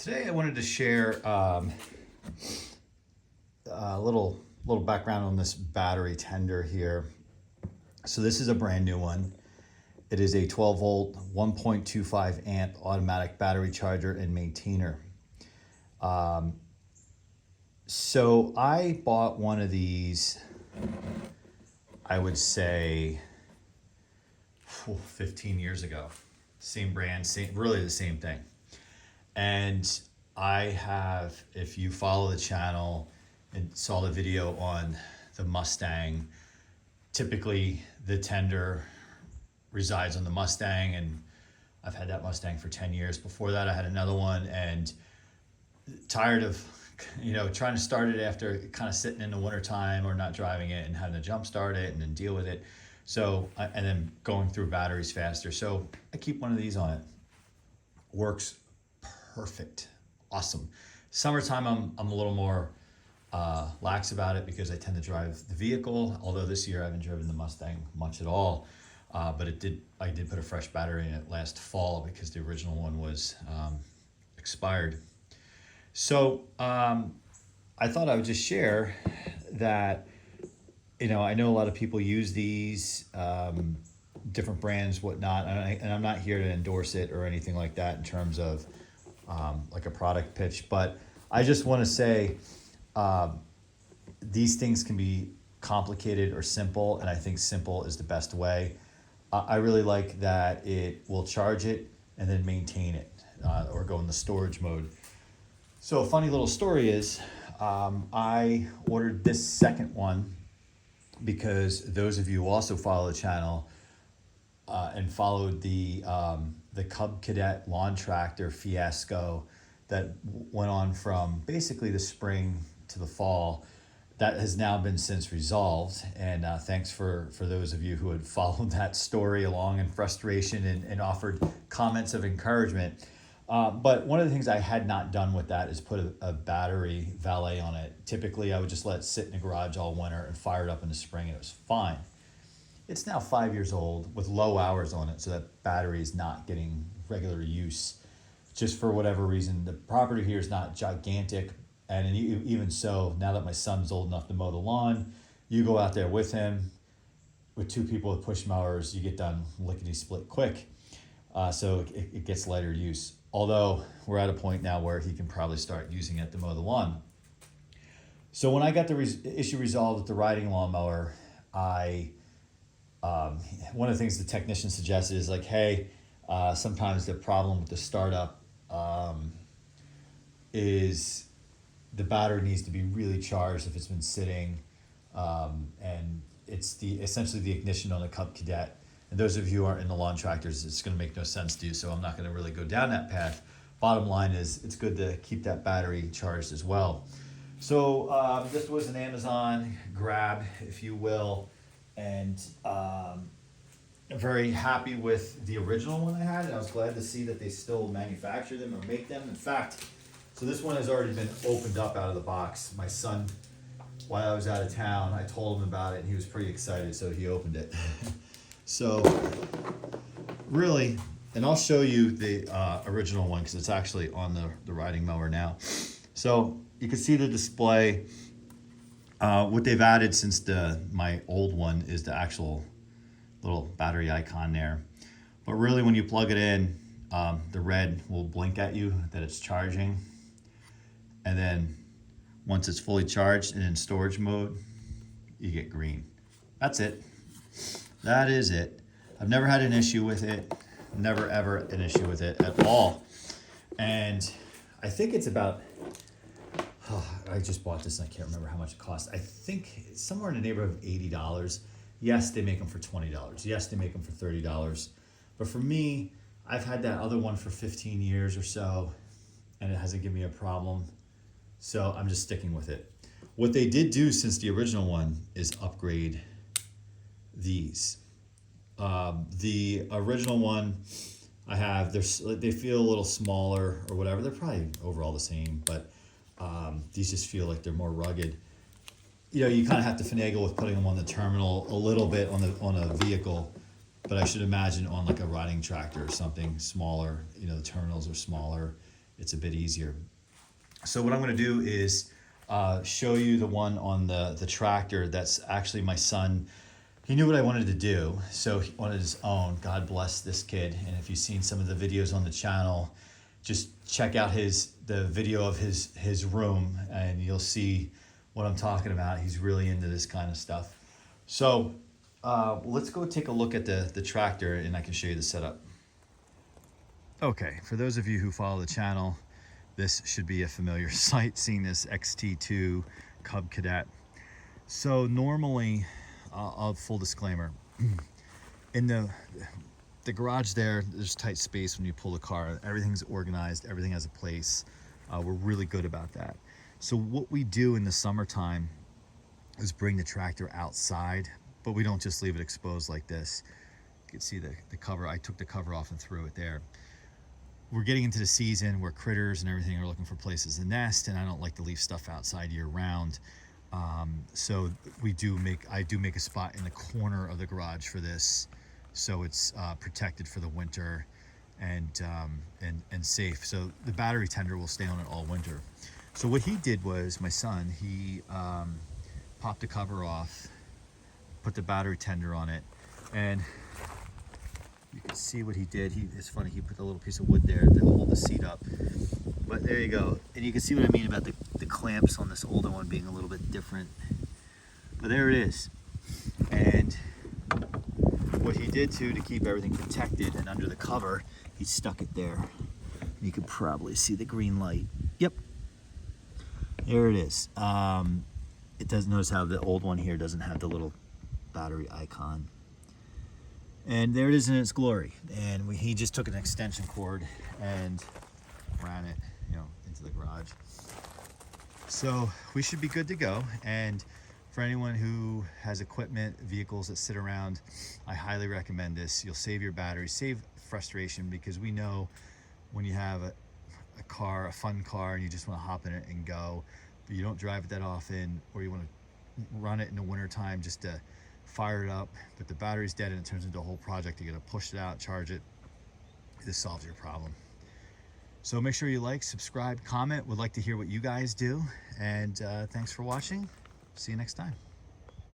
Today I wanted to share a little background on this battery tender here. So this is a brand new one. It is a 12 volt, 1.25 amp automatic battery charger and maintainer. So I bought one of these, I would say 15 years ago. Same brand, really the same thing. And I have, if you follow the channel and saw the video on the Mustang, typically the tender resides on the Mustang, and I've had that Mustang for 10 years. Before that, I had another one, and tired of, trying to start it after kind of sitting in the wintertime or not driving it and having to jump start it and then deal with it. So, and then going through batteries faster. So I keep one of these on it. Works perfect. Awesome. Summertime, I'm a little more lax about it because I tend to drive the vehicle. Although this year I haven't driven the Mustang much at all. But I did put a fresh battery in it last fall because the original one was expired. So I thought I would just share that, I know a lot of people use these different brands, whatnot, and I'm not here to endorse it or anything like that in terms of like a product pitch, but I just want to say these things can be complicated or simple, and I think simple is the best way. I really like that it will charge it and then maintain it or go in the storage mode. So a funny little story is I ordered this second one because those of you who also follow the channel and followed the Cub Cadet lawn tractor fiasco that went on from basically the spring to the fall, that has now been since resolved. And thanks for those of you who had followed that story along in frustration and offered comments of encouragement. But one of the things I had not done with that is put a battery valet on it. Typically, I would just let it sit in the garage all winter and fire it up in the spring, and it was fine. It's now 5 years old with low hours on it, so that battery is not getting regular use. Just for whatever reason, the property here is not gigantic, and even so, now that my son's old enough to mow the lawn, you go out there with him, with two people with push mowers, you get done lickety-split quick. So it gets lighter use. Although we're at a point now where he can probably start using it to mow the lawn. So when I got the issue resolved with the riding lawnmower, one of the things the technician suggested is like, hey, sometimes the problem with the startup is the battery needs to be really charged if it's been sitting, and it's essentially the ignition on the Cub Cadet. And those of you who aren't in the lawn tractors, it's going to make no sense to you, so I'm not going to really go down that path. Bottom line is it's good to keep that battery charged as well. So this was an Amazon grab, if you will, and I'm very happy with the original one I had, and I was glad to see that they still manufacture them or make them. In fact, so this one has already been opened up out of the box. My son, while I was out of town, I told him about it, and he was pretty excited, so he opened it. So really, and I'll show you the original one because it's actually on the riding mower now. So you can see the display. What they've added since my old one is the actual little battery icon there. But really, when you plug it in, the red will blink at you that it's charging. And then once it's fully charged and in storage mode, you get green. That's it. That is it. I've never had an issue with it. Never ever an issue with it at all. And I think it's about, I just bought this and I can't remember how much it cost. I think it's somewhere in the neighborhood of $80. Yes, they make them for $20. Yes, they make them for $30. But for me, I've had that other one for 15 years or so, and it hasn't given me a problem. So I'm just sticking with it. What they did do since the original one is upgrade these. The original one I have, they feel a little smaller or whatever. They're probably overall the same, but these just feel like they're more rugged. You kind of have to finagle with putting them on the terminal a little bit on a vehicle, but I should imagine on like a riding tractor or something smaller, the terminals are smaller. it's a bit easier. So what I'm going to do is show you the one on the tractor. That's actually my son. He knew what I wanted to do, so he wanted his own. God bless this kid. And if you've seen some of the videos on the channel, just check out the video of his room, and you'll see what I'm talking about. He's really into this kind of stuff. So let's go take a look at the tractor, and I can show you the setup. Okay, for those of you who follow the channel, this should be a familiar sight, seeing this XT2 Cub Cadet. So normally, full disclaimer, in the garage there's tight space when you pull the car. Everything's organized, everything has a place. We're really good about that. So what we do in the summertime is bring the tractor outside, but we don't just leave it exposed like this. You can see the cover. I took the cover off and threw it there. We're getting into the season where critters and everything are looking for places to nest, and I don't like to leave stuff outside year round. So I do make a spot in the corner of the garage for this, so it's protected for the winter and safe. So the battery tender will stay on it all winter. So what he did was, my son, he popped the cover off, put the battery tender on it, and you can see what he did. It's funny, he put a little piece of wood there to hold the seat up. But there you go. And you can see what I mean about the clamps on this older one being a little bit different. But there it is. And what he did too, to keep everything protected and under the cover, he stuck it there. You can probably see the green light. Yep. There it is. It doesn't, notice how the old one here doesn't have the little battery icon. And there it is in its glory. And he just took an extension cord and ran it, into the garage. So we should be good to go. And for anyone who has equipment, vehicles that sit around, I highly recommend this. You'll save your battery, save frustration, because we know when you have a fun car, and you just want to hop in it and go, but you don't drive it that often, or you want to run it in the winter time just to fire it up, but the battery's dead and it turns into a whole project. You got to push it out, charge it. This solves your problem. So make sure you like, subscribe, comment. Would like to hear what you guys do. And thanks for watching. See you next time.